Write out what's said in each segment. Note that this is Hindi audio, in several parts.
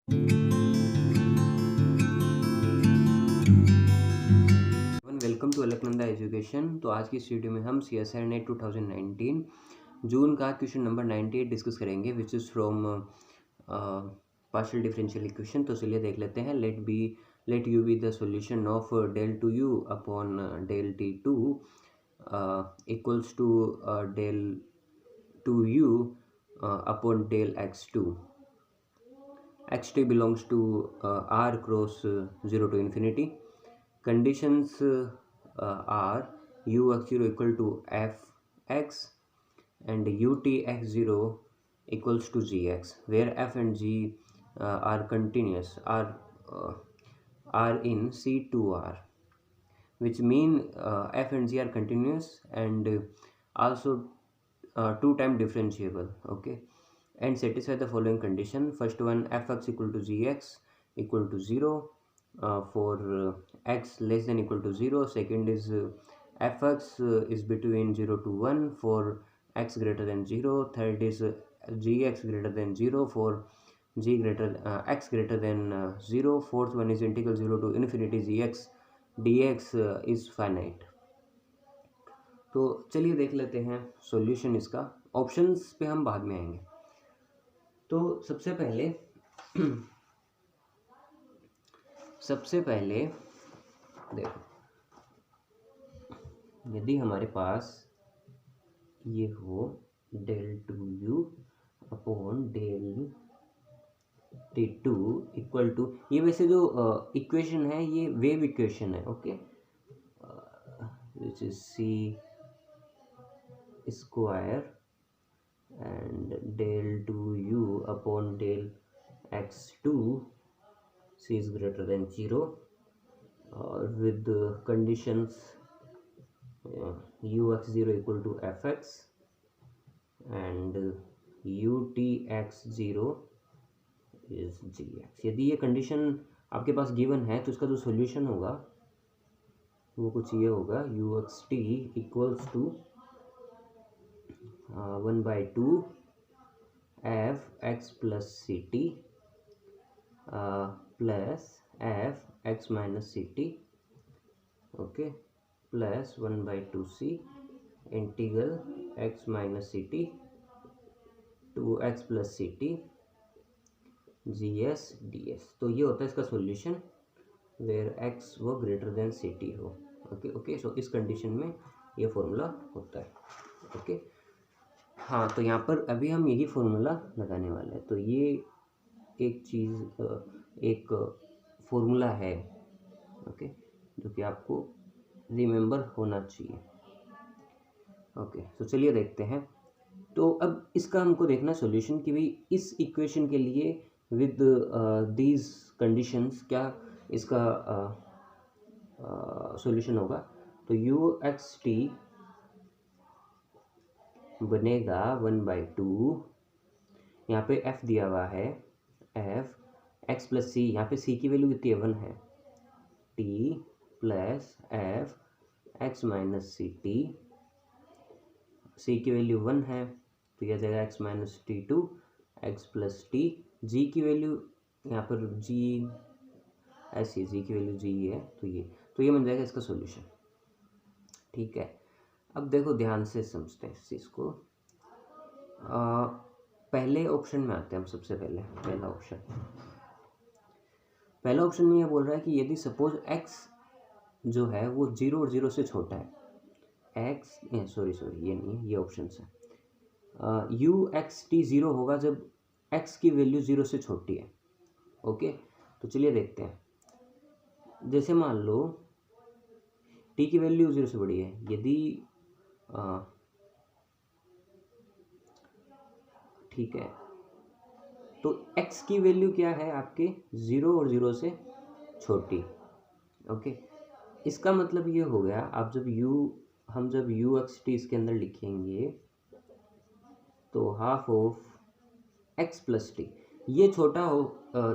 Welcome to Alaknanda education. तो आज की इस वीडियो में हम CSIR नेट 2019 जून का क्वेश्चन नंबर 98 डिस्कस करेंगे, which is from partial differential equation. तो चलिए देख लेते हैं। Let u be the solution of del two u upon del t two equals to del two u upon del x2. x2 belongs to r cross 0 to infinity. Conditions are ux0 equal to fx and utx0 equals to gx, where f and g are continuous, are in C2R, which mean f and g are continuous and also two time differentiable. Okay, and satisfy the following condition. First one, fx equal to gx equal to 0 for x less than equal to 0. Second is fx is between 0 to 1 for x greater than 0. Third is gx greater than 0 for x greater than 0. Fourth one is integral 0 to infinity gx dx is finite. तो चलिए देख लेते हैं सॉल्यूशन इसका। ऑप्शंस पे हम बाद में आएंगे। तो सबसे पहले देखो, यदि हमारे पास ये हो del two u upon del t two equal to, ये वैसे जो इक्वेशन है ये वेव इक्वेशन है। Okay, which is c square and del 2u upon del x2, c is greater than 0, with the conditions ux0 equal to fx and utx0 is gx। यदि ये कंडीशन आपके पास गिवन है तो इसका जो सॉल्यूशन होगा वो कुछ ये होगा, uxt equals to 1/2 f x plus ct plus f x minus ct, okay, plus 1/2 c integral x minus ct to x plus ct gs ds। तो ये होता है इसका सॉल्यूशन वेयर x वो ग्रेटर देन ct हो। ओके, सो इस कंडीशन में ये फॉर्मूला होता है। ओके, हाँ, तो यहाँ पर अभी हम यही फॉर्मूला लगाने वाले हैं। तो ये एक चीज़, एक फॉर्मूला है, ओके, जो कि आपको रिमेंबर होना चाहिए। ओके, तो चलिए देखते हैं। तो अब इसका हमको देखना सॉल्यूशन कि भाई इस इक्वेशन के लिए विद दीज कंडीशंस क्या इसका सॉल्यूशन होगा। तो uxt बनेगा 1/2, यहाँ पे f दिया हुआ है, f x प्लस सी, यहाँ पे c की वैल्यू कितनी है 1 है, t plus f x minus c t, c की वैल्यू 1 है तो यह जाएगा x minus t to x plus t. g की वैल्यू यहाँ पर g ऐसी, g की वैल्यू g है तो ये बन जाएगा इसका सॉल्यूशन। ठीक है, अब देखो ध्यान से समझते हैं इस चीज़ को। पहले ऑप्शन में आते हैं हम। सबसे पहले पहला ऑप्शन में यह बोल रहा है कि यदि सपोज x जो है वो 0 और 0 से छोटा है, x सॉरी ये नहीं है, ये ऑप्शन है। uxt 0 होगा जब x की वैल्यू 0 से छोटी है। ओके, तो चलिए देखते हैं। जैसे मान लो t की वैल्यू 0 से बड़ी है, यदि ठीक है, तो x की वैल्यू क्या है आपके 0 और 0 से छोटी। ओके, इसका मतलब ये हो गया, आप जब हम जब uxt इसके अंदर लिखेंगे तो half of x plus t, ये छोटा हो,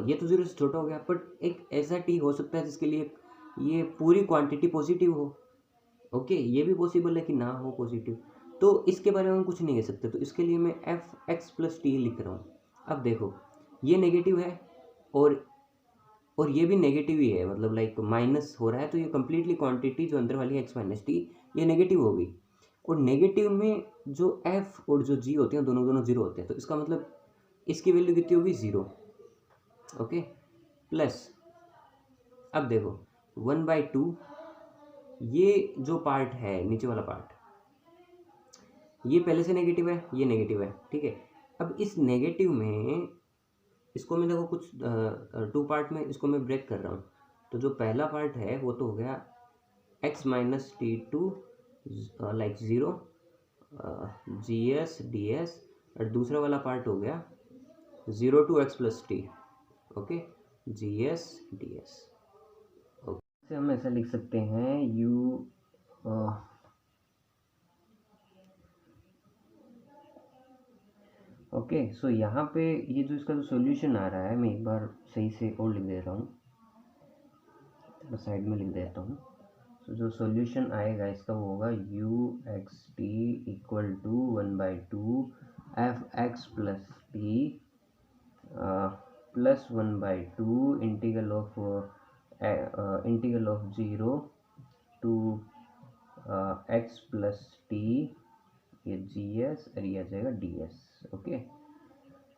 ये तो 0 से छोटा हो गया, बट एक ऐसा t हो सकता है जिसके लिए ये पूरी क्वांटिटी पॉजिटिव हो। ओके, ये भी पॉसिबल है कि ना हो पॉजिटिव, तो इसके बारे में हम कुछ नहीं कह सकते। तो इसके लिए मैं एफ एक्स प्लस टी लिख रहा हूँ। अब देखो ये नेगेटिव है और और ये भी नेगेटिव ही है, मतलब लाइक माइनस हो रहा है, तो ये कंप्लीटली क्वांटिटी जो अंदर वाली एक्स माइनस टी ये नेगेटिव हो गई। और नेगेटिव में जो एफ और जो जी होते हैं दोनों दोनों जीरो होते हैं, तो इसका मतलब इसकी वैल्यू कितनी होगी, ज़ीरो। ओके, प्लस अब देखो 1/2, ये जो पार्ट है नीचे वाला पार्ट, ये पहले से नेगेटिव है, ये नेगेटिव है, ठीक है। अब इस नेगेटिव में इसको मैं देखो कुछ टू पार्ट में इसको मैं ब्रेक कर रहा हूँ। तो जो पहला पार्ट है वो तो हो गया x minus t to like zero g s d s, और दूसरा वाला पार्ट हो गया 0 to x plus t, okay, g s d s. Okay, हम ऐसा लिख सकते हैं u ओके। सो यहाँ पे ये जो इसका जो सॉल्यूशन आ रहा है, मैं एक बार सही से और लिख दे रहा हूँ, साइड में लिख देता हूँ। तो जो सॉल्यूशन आएगा इसका वो होगा u x t equal to 1/2 f x plus t plus 1/2 integral of 0 to x plus t, ये जी एस और ये आ जाएगा डी एस। ओके,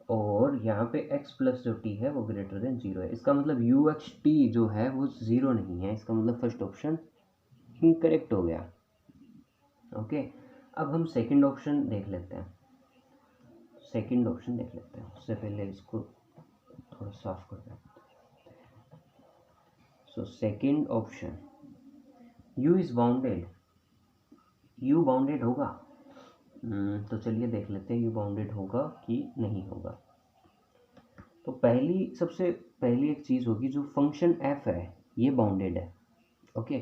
और यहाँ पे x प्लस जो t है वो ग्रेटर देन 0 है। इसका मतलब यू एक्स टी जो है वो 0 नहीं है, इसका मतलब फर्स्ट ऑप्शन इनकरेक्ट हो गया। ओके, अब हम सेकंड ऑप्शन देख लेते हैं। सेकंड ऑप्शन देख लेते हैं, उससे पहले इसको थोड़ा साफ कर दें। So second option, u is bounded, u bounded होगा। तो चलिए देख लेते हैं u बाउंडेड होगा कि नहीं होगा। तो सबसे पहली एक चीज़ होगी, जो फंक्शन f है ये बाउंडेड है। ओके,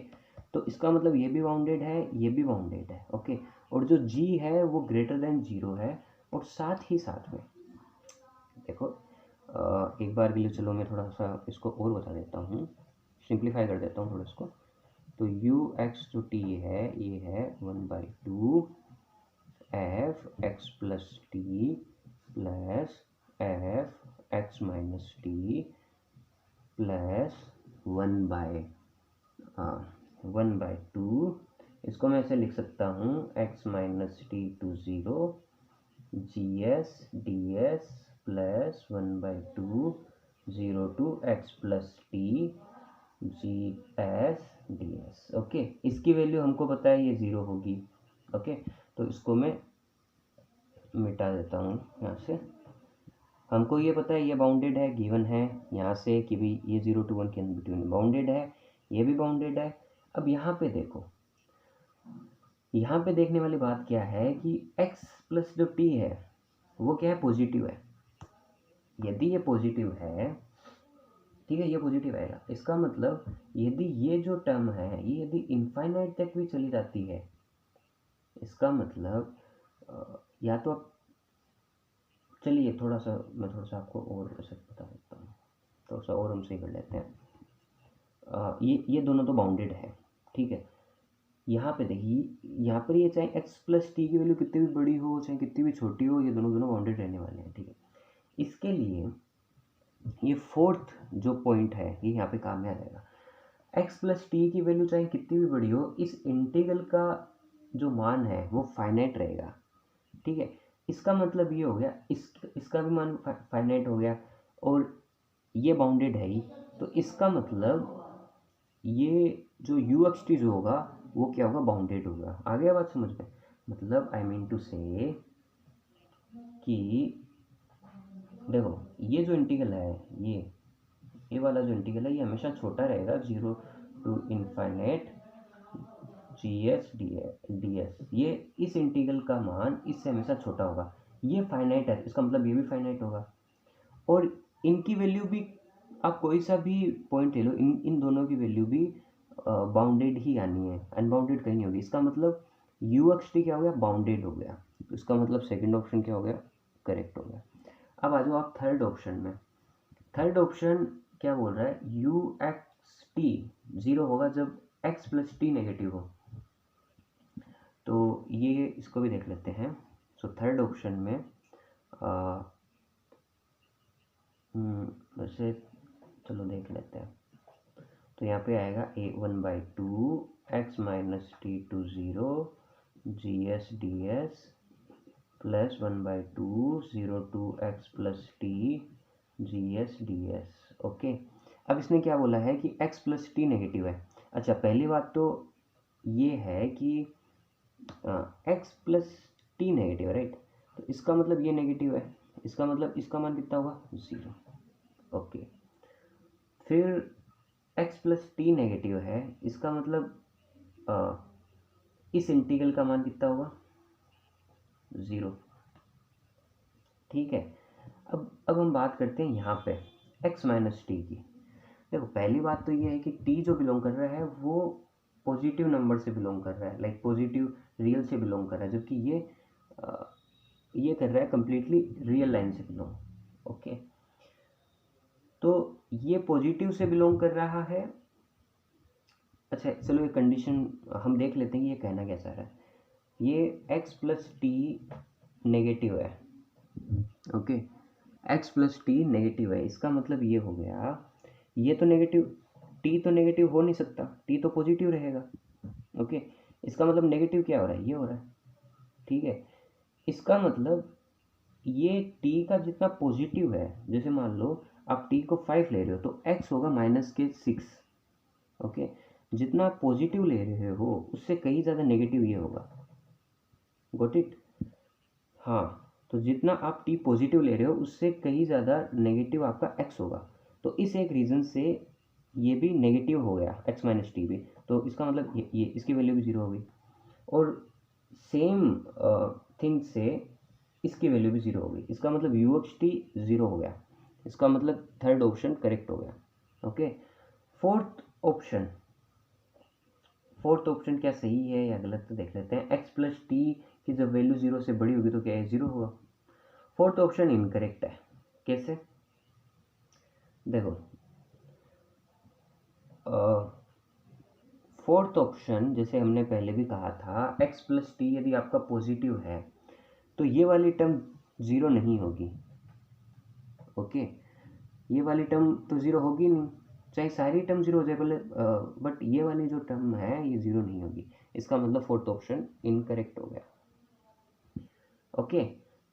तो इसका मतलब ये भी बाउंडेड है, ये भी बाउंडेड है। ओके, और जो g है वो ग्रेटर देन 0 है। और साथ ही साथ में देखो एक बार के लिए चलो मैं थोड़ा सा इसको और बता देता हूँ, सिंप्लीफाई कर देता हूँ थोड़ा इसको। तो u x जो t है ये है 1/2 f x plus t plus f x minus t plus 1/2। इसको मैं ऐसे लिख सकता हूँ x minus t to 0 g s d s plus 1/2 0 to x plus t g s d s. Okay, इसकी वैल्यू हमको पता है ये 0 होगी। ओके, तो इसको मैं मिटा देता हूँ यहाँ से। हमको ये पता है ये बाउंडेड है, गिवन है यहाँ से कि भाई ये 0 to 1 के बिटवीन बाउंडेड है, ये भी बाउंडेड है। अब यहाँ पे देखो, यहाँ पे देखने वाली बात क्या है कि x प्लस जो t है वो क्या है, पॉजिटिव है। यदि ये पॉजिटिव है, ठीक है, ये पॉजिटिव आएगा, इसका मतलब यदि ये जो टर्म है ये यदि इनफाइनाइट तक भी चली जाती है, इसका मतलब या तो आप, चलिए थोड़ा सा मैं थोड़ा सा आपको और ऐसे बता देता हूँ, थोड़ा सा और हम सही कर लेते हैं। ये दोनों तो बाउंडेड है, ठीक है। यहाँ पे देखिए, यहाँ पर ये चाहे x प्लस टी की वैल्यू कितनी भी बड़ी हो चाहे कितनी भी छोटी हो, ये दोनों दोनों बाउंडेड रहने वाले हैं, ठीक है। इसके लिए ये फोर्थ जो पॉइंट है ये यहाँ पे काम में आ जाएगा। x प्लस टी की वैल्यू चाहे कितनी भी बड़ी हो, इस इंटीग्रल का जो मान है वो फाइनाइट रहेगा, ठीक है। इसका मतलब ये हो गया, इसका भी मान फाइनाइट हो गया, और ये बाउंडेड है ही, तो इसका मतलब ये जो यू एक्स टी जो होगा वो क्या होगा, बाउंडेड होगा। आ गया बात समझ में? मतलब आई मीन टू से कि देखो ये जो इंटीग्रल है ये वाला जो इंटीग्रल है ये हमेशा छोटा रहेगा, 0 to infinite g s d s. ये इस इंटीग्रल का मान इससे हमेशा छोटा होगा, ये फाइनाइट है, इसका मतलब ये भी फाइनाइट होगा। और इनकी वैल्यू भी, आप कोई सा भी पॉइंट ले लो, इन दोनों की वैल्यू भी बाउंडेड ही आनी है, अनबाउंडेड कहीं होगी। इसका मतलब यू एक्स टी क्या हो गया, बाउंडेड हो गया। तो इसका मतलब सेकंड ऑप्शन क्या हो गया, करेक्ट हो गया। अब आ जाओ आप थर्ड ऑप्शन में। थर्ड ऑप्शन क्या बोल रहा है, यू एक्स टी 0 होगा जब एक्स प्लस टी नेगेटिव हो। तो ये इसको भी देख लेते हैं। सो थर्ड ऑप्शन में वैसे चलो देख लेते हैं। तो यहाँ पे आएगा a1/2 x minus t to zero g s d s plus 1/2 0 to x plus t g s d s. Okay, अब इसने क्या बोला है कि x प्लस टी नेगेटिव है। अच्छा, पहली बात तो ये है कि x प्लस टी नेगेटिव है, राइट। तो इसका मतलब ये नेगेटिव है, इसका मतलब इसका मान कितना होगा, 0। ओके, फिर x प्लस टी नेगेटिव है, इसका मतलब इस इंटीग्रल का मान कितना होगा, 0। ठीक है, अब हम बात करते हैं यहाँ पे x माइनस टी की। देखो, पहली बात तो ये है कि t जो बिलोंग कर रहा है वो पॉजिटिव नंबर से बिलोंग कर रहा है, लाइक पॉजिटिव रियल से बिलोंग कर रहा है, जबकि ये कर रहा है कम्प्लीटली रियल लाइन से बिलोंग। ओके, तो ये पॉजिटिव से बिलोंग कर रहा है। अच्छा चलो, ये कंडीशन हम देख लेते हैं कि ये कहना क्या चाह रहा है। ये x प्लस टी नेगेटिव है। Okay, x plus T negative है, इसका मतलब ये हो गया, ये तो नेगेटिव, t तो नेगेटिव हो नहीं सकता, t तो पॉजिटिव रहेगा। ओके, इसका मतलब नेगेटिव क्या हो रहा है, ये हो रहा है। ठीक है, इसका मतलब ये t का जितना पॉजिटिव है, जैसे मान लो आप t को 5 ले रहे हो तो x होगा -6। ओके, जितना आप पॉजिटिव ले रहे हो उससे कहीं ज़्यादा नेगेटिव ये होगा। Got it. हाँ, तो जितना आप टी पॉजिटिव ले रहे हो उससे कहीं ज़्यादा नेगेटिव आपका एक्स होगा। तो इस एक रीज़न से ये भी नेगेटिव हो गया, एक्स माइनस टी भी। तो इसका मतलब ये इसकी वैल्यू भी 0 हो गई, और सेम थिंग से इसकी वैल्यू भी 0 हो गई। इसका मतलब यू एक्स टी 0 हो गया। इसका मतलब थर्ड ऑप्शन करेक्ट हो गया। ओके, फोर्थ ऑप्शन क्या सही है या गलत तो देख लेते हैं। एक्स प्लस टी की जब वैल्यू 0 से बड़ी होगी तो क्या है, 0 होगा। फोर्थ ऑप्शन इनकरेक्ट है। कैसे, देखो, फोर्थ ऑप्शन जैसे हमने पहले भी कहा था, एक्स प्लस टी यदि आपका पॉजिटिव है तो ये वाली टर्म 0 नहीं होगी। ओके, ये वाली टर्म तो 0 होगी नहीं, चाहे सारी टर्म 0 हो जाए पहले, बट ये वाली जो टर्म है ये 0 नहीं होगी। इसका मतलब फोर्थ ऑप्शन इनकरेक्ट हो गया। ओके,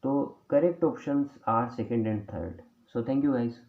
तो correct options are second and third. So thank you guys.